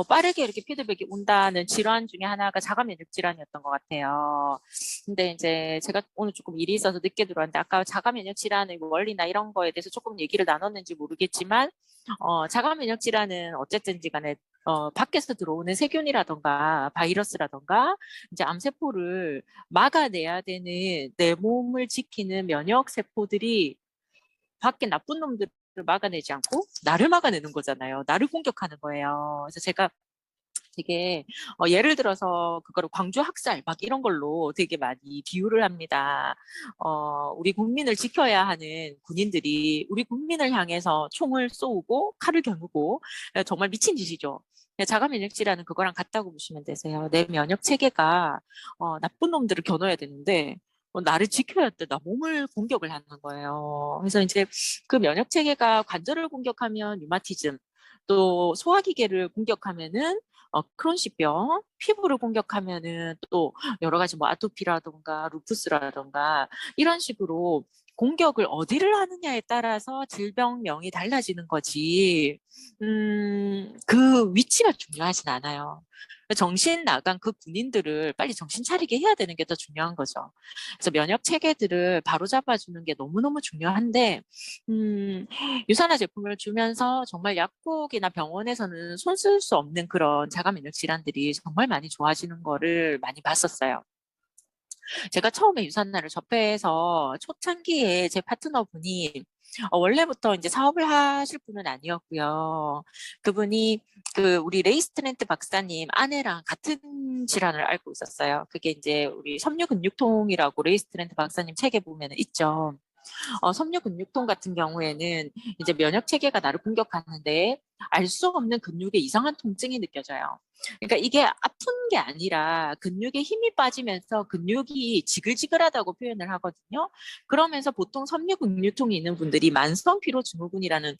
빠르게 이렇게 피드백이 온다는 질환 중에 하나가 자가 면역 질환이었던 것 같아요. 근데 이제 제가 오늘 조금 일이 있어서 늦게 들어왔는데 아까 자가 면역 질환의 원리나 이런 거에 대해서 조금 얘기를 나눴는지 모르겠지만 자가 면역 질환은 어쨌든지 간에 밖에서 들어오는 세균이라던가 바이러스라던가 이제 암세포를 막아내야 되는 내 몸을 지키는 면역 세포들이 밖에 나쁜 놈들을 막아내지 않고 나를 막아내는 거잖아요. 나를 공격하는 거예요. 그래서 제가 되게 예를 들어서 그거를 광주 학살 막 이런 걸로 되게 많이 비유를 합니다. 우리 국민을 지켜야 하는 군인들이 우리 국민을 향해서 총을 쏘고 칼을 겨누고 정말 미친 짓이죠. 자가 면역질환은 그거랑 같다고 보시면 되세요. 내 면역 체계가 나쁜 놈들을 겨눠야 되는데 나를 지켜야 돼. 나 몸을 공격을 하는 거예요. 그래서 이제 그 면역 체계가 관절을 공격하면 류마티즘, 또 소화기계를 공격하면은 크론시병, 피부를 공격하면은 또 여러 가지 뭐 아토피라던가 루푸스라던가 이런 식으로 공격을 어디를 하느냐에 따라서 질병명이 달라지는 거지. 그 위치가 중요하진 않아요. 정신 나간 그 군인들을 빨리 정신 차리게 해야 되는 게 더 중요한 거죠. 그래서 면역 체계들을 바로잡아주는 게 너무너무 중요한데, 유산화 제품을 주면서 정말 약국이나 병원에서는 손 쓸 수 없는 그런 자가 면역 질환들이 정말 많이 좋아지는 거를 많이 봤었어요. 제가 처음에 유산화를 접해서 초창기에 제 파트너분이 원래부터 이제 사업을 하실 분은 아니었고요. 그분이 우리 레이스트렌트 박사님 아내랑 같은 질환을 앓고 있었어요. 그게 이제 우리 섬유근육통이라고 레이스트렌트 박사님 책에 보면 있죠. 섬유근육통 같은 경우에는 이제 면역 체계가 나를 공격하는데 알 수 없는 근육에 이상한 통증이 느껴져요. 그러니까 이게 아픈 게 아니라 근육에 힘이 빠지면서 근육이 지글지글하다고 표현을 하거든요. 그러면서 보통 섬유근육통이 있는 분들이 만성 피로 증후군이라는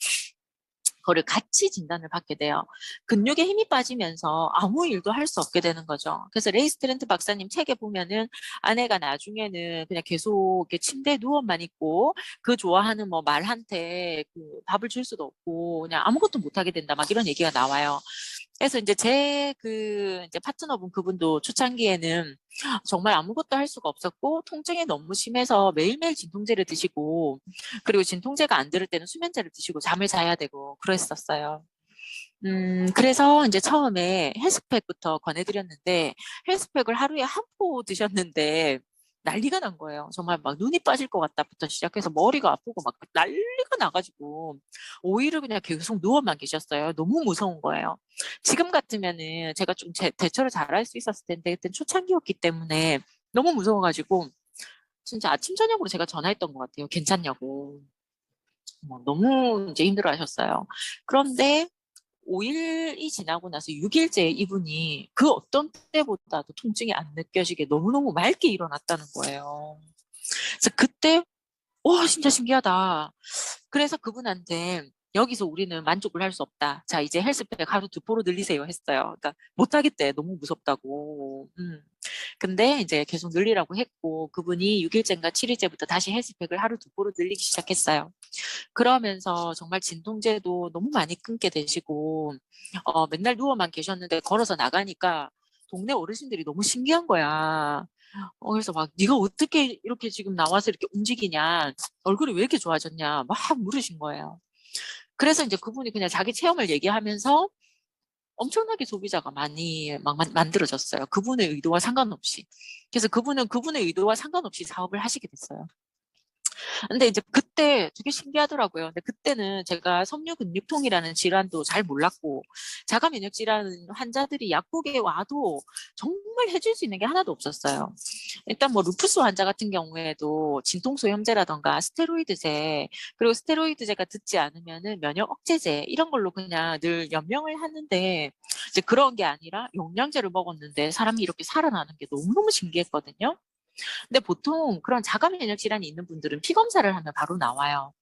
거를 같이 진단을 받게 돼요. 근육에 힘이 빠지면서 아무 일도 할 수 없게 되는 거죠. 그래서 레이스트렌트 박사님 책에 보면은 아내가 나중에는 그냥 계속 이렇게 침대에 누워만 있고 그 좋아하는 뭐 말한테 그 밥을 줄 수도 없고 그냥 아무것도 못 하게 된다 막 이런 얘기가 나와요. 그래서 이제 이제 파트너분 그분도 초창기에는 정말 아무것도 할 수가 없었고 통증이 너무 심해서 매일매일 진통제를 드시고 그리고 진통제가 안 들을 때는 수면제를 드시고 잠을 자야 되고 그랬었어요. 그래서 이제 처음에 헬스팩부터 권해드렸는데 헬스팩을 하루에 한 포 드셨는데 난리가 난 거예요. 정말 막 눈이 빠질 것 같다부터 시작해서 머리가 아프고 막 난리가 나가지고 오히려 그냥 계속 누워만 계셨어요. 너무 무서운 거예요. 지금 같으면은 제가 좀 대처를 잘할 수 있었을 텐데 그때 초창기였기 때문에 너무 무서워가지고 진짜 아침 저녁으로 제가 전화했던 것 같아요. 괜찮냐고. 너무 이제 힘들어하셨어요. 그런데 5일이 지나고 나서 6일째 이분이 그 어떤 때보다도 통증이 안 느껴지게 너무너무 맑게 일어났다는 거예요. 그래서 그때, 와, 진짜 신기하다. 그래서 그분한테 여기서 우리는 만족을 할 수 없다. 자, 이제 헬스팩 하루 2포로 늘리세요 했어요. 그러니까 못하겠대. 너무 무섭다고. 근데 이제 계속 늘리라고 했고 그분이 6일째인가 7일째부터 다시 헬스팩을 하루 2포로 늘리기 시작했어요. 그러면서 정말 진통제도 너무 많이 끊게 되시고 맨날 누워만 계셨는데 걸어서 나가니까 동네 어르신들이 너무 신기한 거야. 그래서 막 네가 어떻게 이렇게 지금 나와서 이렇게 움직이냐, 얼굴이 왜 이렇게 좋아졌냐 막 물으신 거예요. 그래서 이제 그분이 그냥 자기 체험을 얘기하면서 엄청나게 소비자가 많이 막 만들어졌어요. 그분의 의도와 상관없이. 그래서 그분은 그분의 의도와 상관없이 사업을 하시게 됐어요. 근데 이제 그때 되게 신기하더라고요. 근데 그때는 제가 섬유근육통이라는 질환도 잘 몰랐고 자가 면역 질환 환자들이 약국에 와도 정말 해줄 수 있는 게 하나도 없었어요. 일단 뭐 루푸스 환자 같은 경우에도 진통소염제라던가 스테로이드제 그리고 스테로이드제가 듣지 않으면은 면역 억제제 이런 걸로 그냥 늘 연명을 하는데 이제 그런 게 아니라 영양제를 먹었는데 사람이 이렇게 살아나는 게 너무너무 신기했거든요. 근데 보통 그런 자가 면역 질환이 있는 분들은 피 검사를 하면 바로 나와요.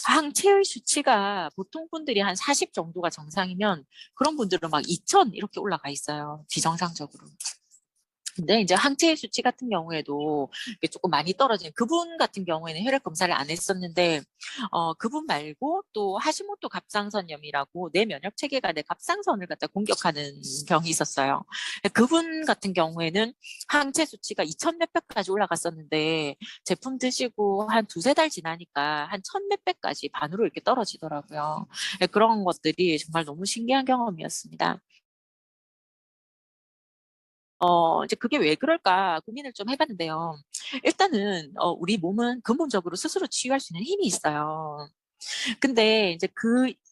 항체의 수치가 보통 분들이 한 40 정도가 정상이면 그런 분들은 막 2000 이렇게 올라가 있어요. 비정상적으로. 근데 이제 항체 수치 같은 경우에도 이게 조금 많이 떨어진 그분 같은 경우에는 혈액 검사를 안 했었는데 그분 말고 또 하시모토 갑상선염이라고 내 면역 체계가 내 갑상선을 갖다 공격하는 병이 있었어요. 그분 같은 경우에는 항체 수치가 2천 몇백까지 올라갔었는데 제품 드시고 한 두세 달 지나니까 한 천 몇백까지 반으로 이렇게 떨어지더라고요. 그런 것들이 정말 너무 신기한 경험이었습니다. 이제 그게 왜 그럴까 고민을 좀 해봤는데요. 일단은, 우리 몸은 근본적으로 스스로 치유할 수 있는 힘이 있어요. 근데 이제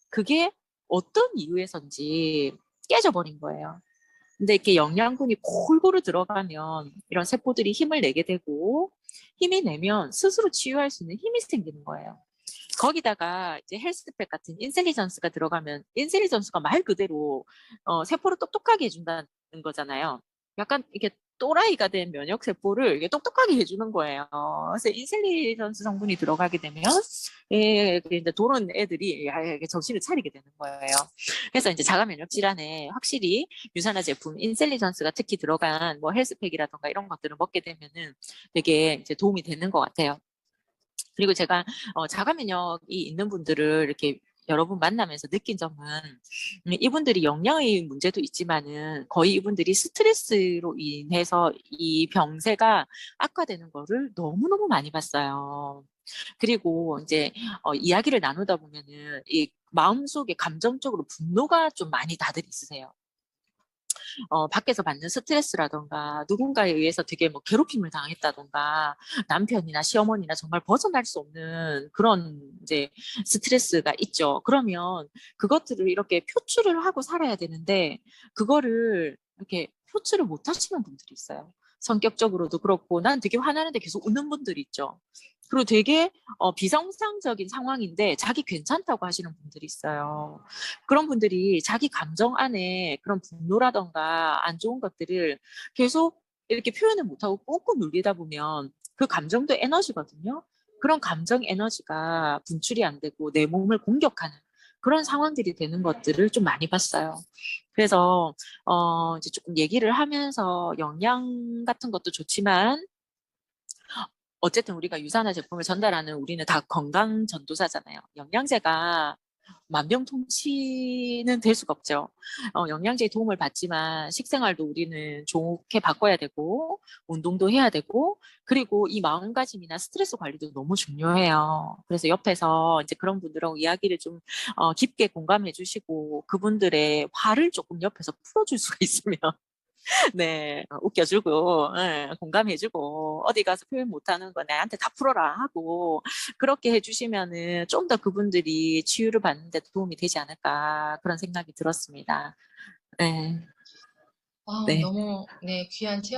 그게 어떤 이유에선지 깨져버린 거예요. 근데 이렇게 영양분이 골고루 들어가면 이런 세포들이 힘을 내게 되고 힘이 내면 스스로 치유할 수 있는 힘이 생기는 거예요. 거기다가 이제 헬스팩 같은 인텔리전스가 들어가면 인텔리전스가 말 그대로 세포를 똑똑하게 해준다는 거잖아요. 약간 이게 또라이가 된 면역 세포를 이게 똑똑하게 해주는 거예요. 그래서 인텔리전스 성분이 들어가게 되면 그 이제 도는 애들이 이게 정신을 차리게 되는 거예요. 그래서 이제 자가 면역 질환에 확실히 유산화 제품 인텔리전스가 특히 들어간 뭐 헬스팩이라던가 이런 것들을 먹게 되면은 되게 이제 도움이 되는 것 같아요. 그리고 제가 자가 면역이 있는 분들을 이렇게 여러 분 만나면서 느낀 점은 이분들이 영양의 문제도 있지만은 거의 이분들이 스트레스로 인해서 이 병세가 악화되는 거를 너무너무 많이 봤어요. 그리고 이제 이야기를 나누다 보면은 이 마음속에 감정적으로 분노가 좀 많이 다들 있으세요. 밖에서 받는 스트레스라던가 누군가에 의해서 되게 뭐 괴롭힘을 당했다던가 남편이나 시어머니나 정말 벗어날 수 없는 그런 이제 스트레스가 있죠. 그러면 그것들을 이렇게 표출을 하고 살아야 되는데 그거를 이렇게 표출을 못 하시는 분들이 있어요. 성격적으로도 그렇고 난 되게 화나는데 계속 웃는 분들이 있죠. 그리고 되게 비정상적인 상황인데 자기 괜찮다고 하시는 분들이 있어요. 그런 분들이 자기 감정 안에 그런 분노라던가 안 좋은 것들을 계속 이렇게 표현을 못하고 꾹꾹 눌리다 보면 그 감정도 에너지거든요. 그런 감정 에너지가 분출이 안 되고 내 몸을 공격하는 그런 상황들이 되는 것들을 좀 많이 봤어요. 그래서 이제 조금 얘기를 하면서 영양 같은 것도 좋지만 어쨌든 우리가 유산화 제품을 전달하는 우리는 다 건강 전도사잖아요. 영양제가 만병통치는 될 수가 없죠. 영양제의 도움을 받지만 식생활도 우리는 좋게 바꿔야 되고 운동도 해야 되고 그리고 이 마음가짐이나 스트레스 관리도 너무 중요해요. 그래서 옆에서 이제 그런 분들하고 이야기를 좀 깊게 공감해 주시고 그분들의 화를 조금 옆에서 풀어줄 수가 있으면 네, 웃겨주고, 예, 공감해주고, 어디 가서 표현 못하는 거 나한테 다 풀어라 하고, 그렇게 해주시면은 좀 더 그분들이 치유를 받는 데 도움이 되지 않을까, 그런 생각이 들었습니다. 네, 아, 네. 너무, 네, 귀한 체험